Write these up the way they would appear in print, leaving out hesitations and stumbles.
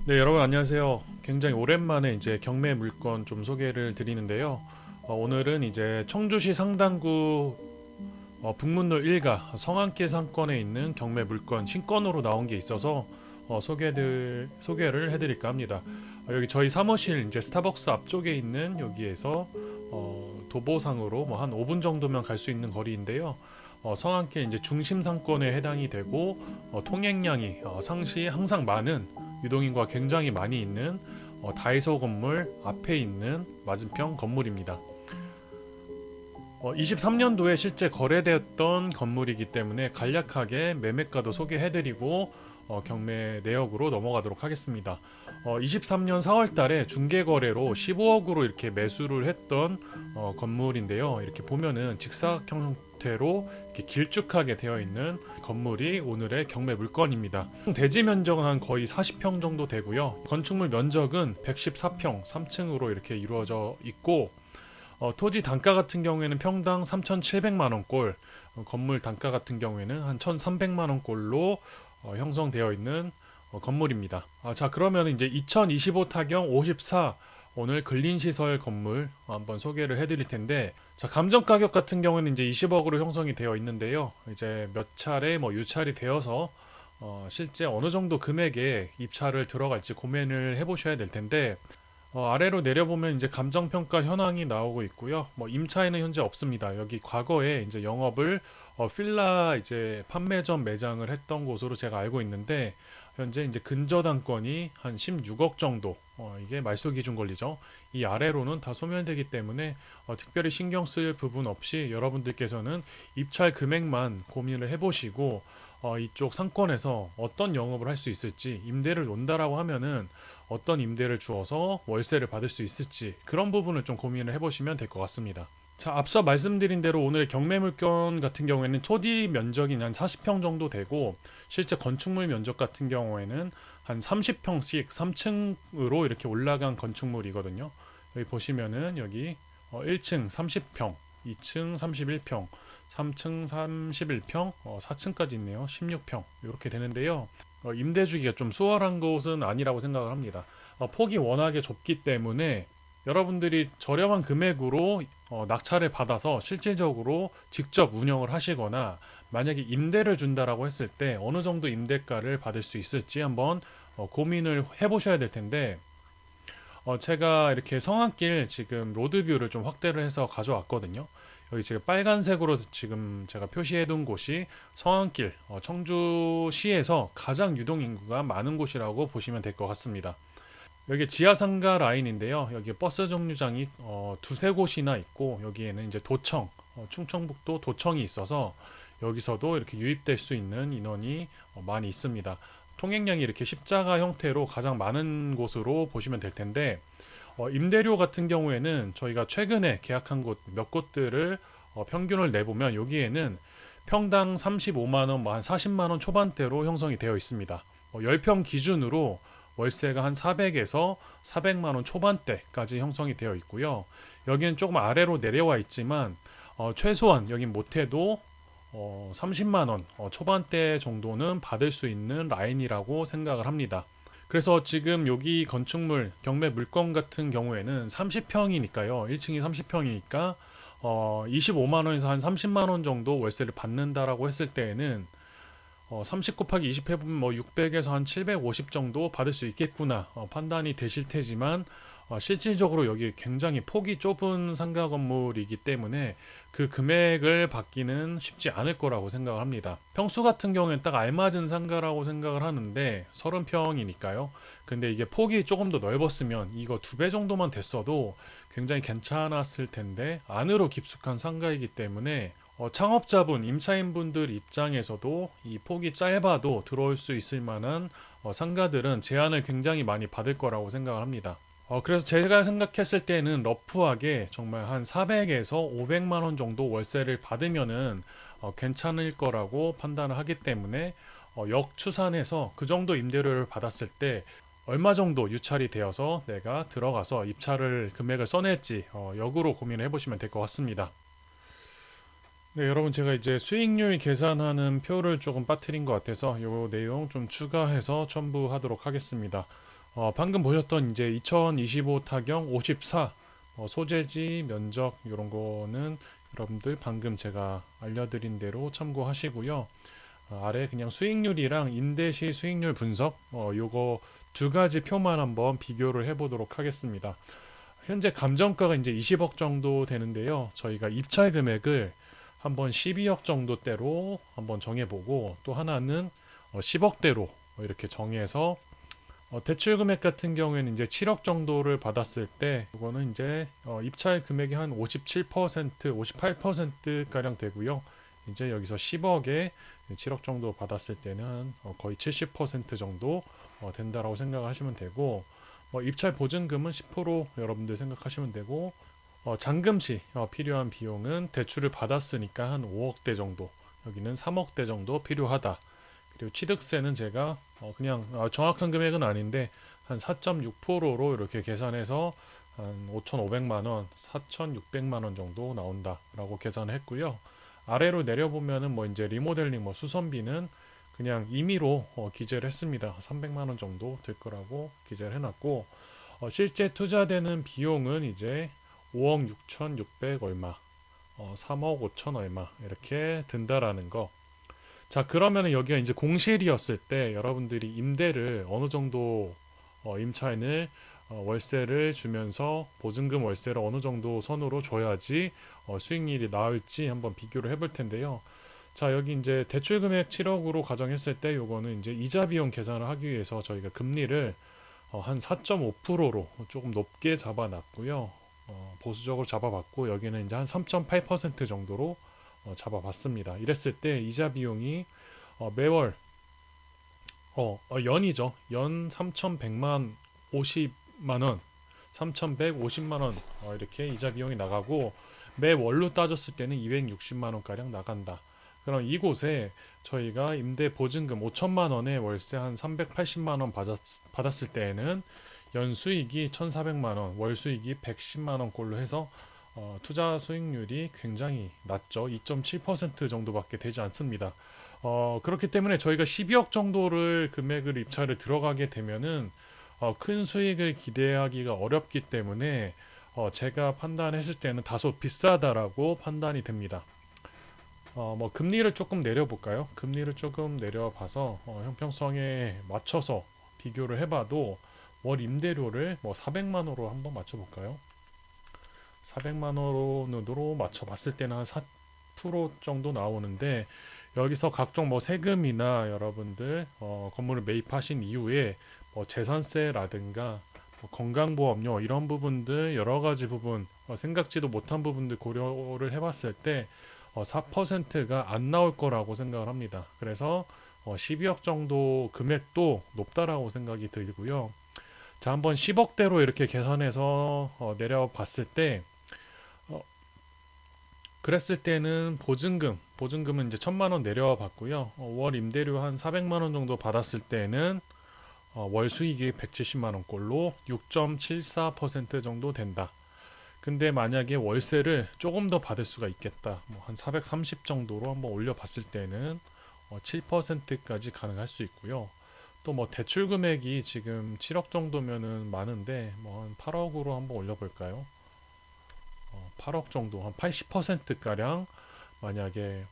네, 여러분 안녕하세요. 굉장히 오랜만에 이제 경매 물건 좀 소개를 드리는데요. 오늘은 이제 청주시 상당구 북문로 1가 성안길 상권에 있는 경매 물건 신건으로 나온 게 있어서 소개를 해드릴까 합니다. 여기 저희 사무실 이제 스타벅스 앞쪽에 있는 여기에서 도보상으로 뭐 한 5분 정도면 갈 수 있는 거리인데요. 성안길 이제 중심 상권에 해당이 되고 통행량이 상시 항상 많은 유동인구가 굉장히 많이 있는 다이소 건물 앞에 있는 맞은편 건물입니다. 23년도에 실제 거래되었던 건물이기 때문에 간략하게 매매가도 소개해드리고 경매 내역으로 넘어가도록 하겠습니다. 23년 4월달에 중개거래로 15억으로 이렇게 매수를 했던 건물인데요. 이렇게 보면은 직사각형 형태로 이렇게 길쭉하게 되어 있는 건물이 오늘의 경매 물건입니다. 대지 면적은 한 거의 40평 정도 되고요. 건축물 면적은 114평 3층으로 이렇게 이루어져 있고 토지 단가 같은 경우에는 평당 3,700만 원꼴, 건물 단가 같은 경우에는 한 1,300만 원꼴로 형성되어 있는 건물입니다. 자, 그러면 이제 2025 타경 54 오늘 근린시설 건물 한번 소개를 해드릴 텐데, 자, 감정 가격 같은 경우는 이제 20억으로 형성이 되어 있는데요. 이제 몇 차례 뭐 유찰이 되어서 실제 어느 정도 금액에 입찰을 들어갈지 고민을 해보셔야 될 텐데, 아래로 내려보면 이제 감정평가 현황이 나오고 있고요. 뭐 임차인은 현재 없습니다. 여기 과거에 이제 영업을 필라 이제 판매점 매장을 했던 곳으로 제가 알고 있는데 현재 이제 근저당권이 한 16억 정도. 이게 말소 기준 권리죠. 이 아래로는 다 소멸되기 때문에 특별히 신경 쓸 부분 없이 여러분들께서는 입찰 금액만 고민을 해보시고 이쪽 상권에서 어떤 영업을 할 수 있을지 임대를 논다라고 하면은 어떤 임대를 주어서 월세를 받을 수 있을지 그런 부분을 좀 고민을 해보시면 될 것 같습니다. 자, 앞서 말씀드린 대로 오늘의 경매 물건 같은 경우에는 토지 면적이 한 40평 정도 되고 실제 건축물 면적 같은 경우에는 한 30평씩 3층으로 이렇게 올라간 건축물이거든요. 여기 보시면은 여기 1층 30평, 2층 31평, 3층 31평, 4층까지 있네요. 16평 이렇게 되는데요. 임대 주기가 좀 수월한 곳은 아니라고 생각을 합니다. 폭이 워낙에 좁기 때문에 여러분들이 저렴한 금액으로 낙찰을 받아서 실질적으로 직접 운영을 하시거나 만약에 임대를 준다라고 했을 때 어느 정도 임대가를 받을 수 있을지 한번 고민을 해보셔야 될 텐데 제가 이렇게 성안길 지금 로드뷰를 좀 확대를 해서 가져왔거든요. 여기 지금 빨간색으로 지금 제가 표시해 둔 곳이 성안길 청주시에서 가장 유동인구가 많은 곳이라고 보시면 될 것 같습니다. 여기 지하상가 라인인데요. 여기 버스 정류장이 두세 곳이나 있고 여기에는 이제 도청, 충청북도 도청이 있어서 여기서도 이렇게 유입될 수 있는 인원이 많이 있습니다. 통행량이 이렇게 십자가 형태로 가장 많은 곳으로 보시면 될 텐데 임대료 같은 경우에는 저희가 최근에 계약한 곳 몇 곳들을 평균을 내보면 여기에는 평당 35만원, 뭐 한 40만원 초반대로 형성이 되어 있습니다. 10평 기준으로 월세가 한 400에서 400만원 초반대까지 형성이 되어 있고요. 여기는 조금 아래로 내려와 있지만 최소한 여긴 못해도 30만원 초반대 정도는 받을 수 있는 라인이라고 생각을 합니다. 그래서 지금 여기 건축물 경매 물건 같은 경우에는 30평이니까요. 1층이 30평이니까 25만원에서 한 30만원 정도 월세를 받는다라고 했을 때에는 30 곱하기 20 해보면 뭐 600에서 한 750 정도 받을 수 있겠구나 판단이 되실 테지만 실질적으로 여기 굉장히 폭이 좁은 상가 건물이기 때문에 그 금액을 받기는 쉽지 않을 거라고 생각을 합니다. 평수 같은 경우에는 딱 알맞은 상가라고 생각을 하는데 30평이니까요. 근데 이게 폭이 조금 더 넓었으면 이거 2배 정도만 됐어도 굉장히 괜찮았을 텐데 안으로 깊숙한 상가이기 때문에 창업자분, 임차인분들 입장에서도 이 폭이 짧아도 들어올 수 있을 만한 상가들은 제한을 굉장히 많이 받을 거라고 생각을 합니다. 그래서 제가 생각했을 때는 러프하게 정말 한 400에서 500만 원 정도 월세를 받으면은 괜찮을 거라고 판단을 하기 때문에 역추산해서 그 정도 임대료를 받았을 때 얼마 정도 유찰이 되어서 내가 들어가서 입찰을 금액을 써낼지 역으로 고민을 해보시면 될 것 같습니다. 네, 여러분 제가 이제 수익률 계산하는 표를 조금 빠뜨린 것 같아서 이 내용 좀 추가해서 첨부하도록 하겠습니다. 방금 보셨던 이제 2025 타경 54 소재지 면적 이런 거는 여러분들 방금 제가 알려드린 대로 참고하시고요. 아래 그냥 수익률이랑 임대시 수익률 분석 요거 두 가지 표만 한번 비교를 해보도록 하겠습니다. 현재 감정가가 이제 20억 정도 되는데요. 저희가 입찰 금액을 한번 12억 정도대로 한번 정해보고 또 하나는 10억대로 이렇게 정해서 대출 금액 같은 경우에는 이제 7억 정도를 받았을 때 이거는 이제 입찰 금액이 한 57%, 58% 가량 되고요. 이제 여기서 10억에 7억 정도 받았을 때는 거의 70% 정도 된다라고 생각하시면 되고 입찰 보증금은 10% 여러분들 생각하시면 되고 잔금 시 필요한 비용은 대출을 받았으니까 한 5억대 정도 여기는 3억대 정도 필요하다. 그리고 취득세는 제가 그냥 정확한 금액은 아닌데 한 4.6%로 이렇게 계산해서 한 5,500만 원, 4,600만 원 정도 나온다라고 계산을 했고요. 아래로 내려보면은 뭐 이제 리모델링 뭐 수선비는 그냥 임의로 기재를 했습니다. 300만 원 정도 될 거라고 기재를 해놨고 실제 투자되는 비용은 이제 5억 6,600 얼마, 3억 5천 얼마 이렇게 든다라는 거. 자, 그러면은 여기가 이제 공실이었을 때 여러분들이 임대를 어느 정도 임차인을 월세를 주면서 보증금 월세를 어느 정도 선으로 줘야지 수익률이 나을지 한번 비교를 해볼 텐데요. 자, 여기 이제 대출 금액 7억으로 가정했을 때 요거는 이제 이자 비용 계산을 하기 위해서 저희가 금리를 한 4.5%로 조금 높게 잡아놨고요. 보수적으로 잡아봤고 여기는 이제 한 3.8% 정도로 잡아봤습니다. 이랬을 때 이자 비용이 매월 연이죠. 연 3,100만 50만 원, 3,150만 원 이렇게 이자 비용이 나가고 매월로 따졌을 때는 260만 원 가량 나간다. 그럼 이곳에 저희가 임대 보증금 5천만 원에 월세 한 380만 원 받았을 때에는 연 수익이 1,400만 원, 월 수익이 110만 원 꼴로 해서 투자 수익률이 굉장히 낮죠. 2.7% 정도밖에 되지 않습니다. 그렇기 때문에 저희가 12억 정도를 금액을 입찰을 들어가게 되면은 큰 수익을 기대하기가 어렵기 때문에 제가 판단했을 때는 다소 비싸다라고 판단이 됩니다. 뭐 금리를 조금 내려볼까요? 금리를 조금 내려봐서 형평성에 맞춰서 비교를 해봐도 월 임대료를 뭐 400만 원으로 한번 맞춰볼까요? 400만 원으로 맞춰봤을 때는 한 4% 정도 나오는데 여기서 각종 뭐 세금이나 여러분들 건물을 매입하신 이후에 뭐 재산세라든가 뭐 건강보험료 이런 부분들 여러 가지 부분 생각지도 못한 부분들 고려를 해봤을 때 4%가 안 나올 거라고 생각을 합니다. 그래서 12억 정도 금액도 높다라고 생각이 들고요. 자, 한번 10억대로 이렇게 계산해서 내려봤을 때 그랬을 때는 보증금은 이제 1,000만 원 내려와 봤고요. 월 임대료 한 400만 원 정도 받았을 때는 월 수익이 170만 원 꼴로 6.74% 정도 된다. 근데 만약에 월세를 조금 더 받을 수가 있겠다. 뭐 한 430 정도로 한번 올려봤을 때는 7%까지 가능할 수 있고요. 또 뭐 대출 금액이 지금 7억 정도면은 많은데 뭐 한 8억으로 한번 올려볼까요? 8억 정도 한 80%가량 만약에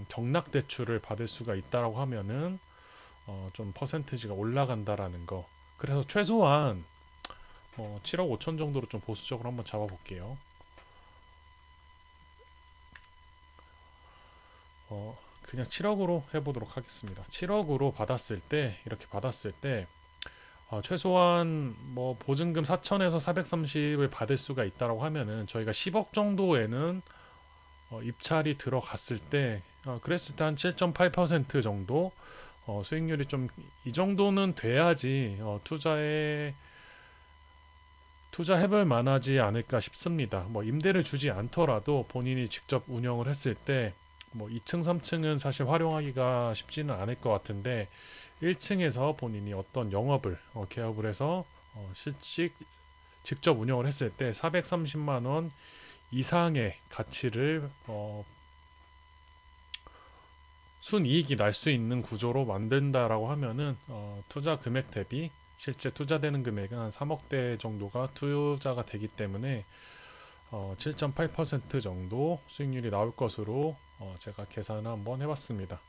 경락 대출을 받을 수가 있다라고 하면은 좀 퍼센티지가 올라간다라는 거. 그래서 최소한 7억 5천 정도로 좀 보수적으로 한번 잡아볼게요. 그냥 7억으로 해보도록 하겠습니다. 7억으로 받았을 때 이렇게 받았을 때 최소한 뭐 보증금 4천에서 430을 받을 수가 있다라고 하면은 저희가 10억 정도에는 입찰이 들어갔을 때 그랬을 때 한 7.8% 정도 수익률이 좀 이 정도는 돼야지 투자해볼 만하지 않을까 싶습니다. 뭐 임대를 주지 않더라도 본인이 직접 운영을 했을 때 뭐 2층, 3층은 사실 활용하기가 쉽지는 않을 것 같은데 1층에서 본인이 어떤 영업을 개업을 해서 직접 운영을 했을 때 430만 원 이상의 가치를 순이익이 날 수 있는 구조로 만든다라고 하면은 투자 금액 대비 실제 투자되는 금액은 한 3억대 정도가 투자가 되기 때문에 7.8% 정도 수익률이 나올 것으로 제가 계산을 한번 해봤습니다.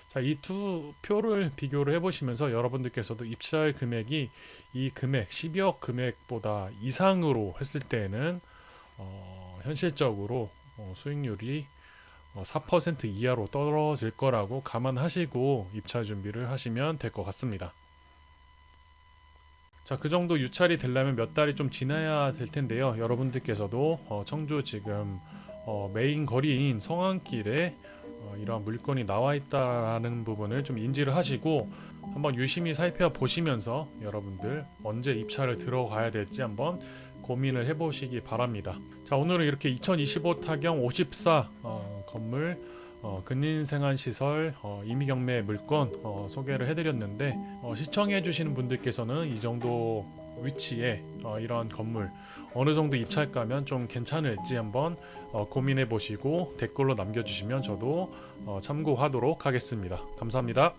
자, 이 두 표를 비교를 해보시면서 여러분들께서도 입찰 금액이 이 금액 12억 금액보다 이상으로 했을 때에는 현실적으로 수익률이 4% 이하로 떨어질 거라고 감안하시고 입찰 준비를 하시면 될 것 같습니다. 자, 그 정도 유찰이 되려면 몇 달이 좀 지나야 될 텐데요. 여러분들께서도 청주 지금 메인 거리인 성안길에 이러한 물건이 나와 있다는 부분을 좀 인지를 하시고 한번 유심히 살펴보시면서 여러분들 언제 입찰을 들어가야 될지 한번 고민을 해보시기 바랍니다. 자, 오늘은 이렇게 2025 타경 54 건물 근린생활시설 임의경매 물건 소개를 해드렸는데 시청해주시는 분들께서는 이 정도 위치에 이런 건물 어느 정도 입찰가면 좀 괜찮을지 한번 고민해 보시고 댓글로 남겨주시면 저도 참고하도록 하겠습니다. 감사합니다.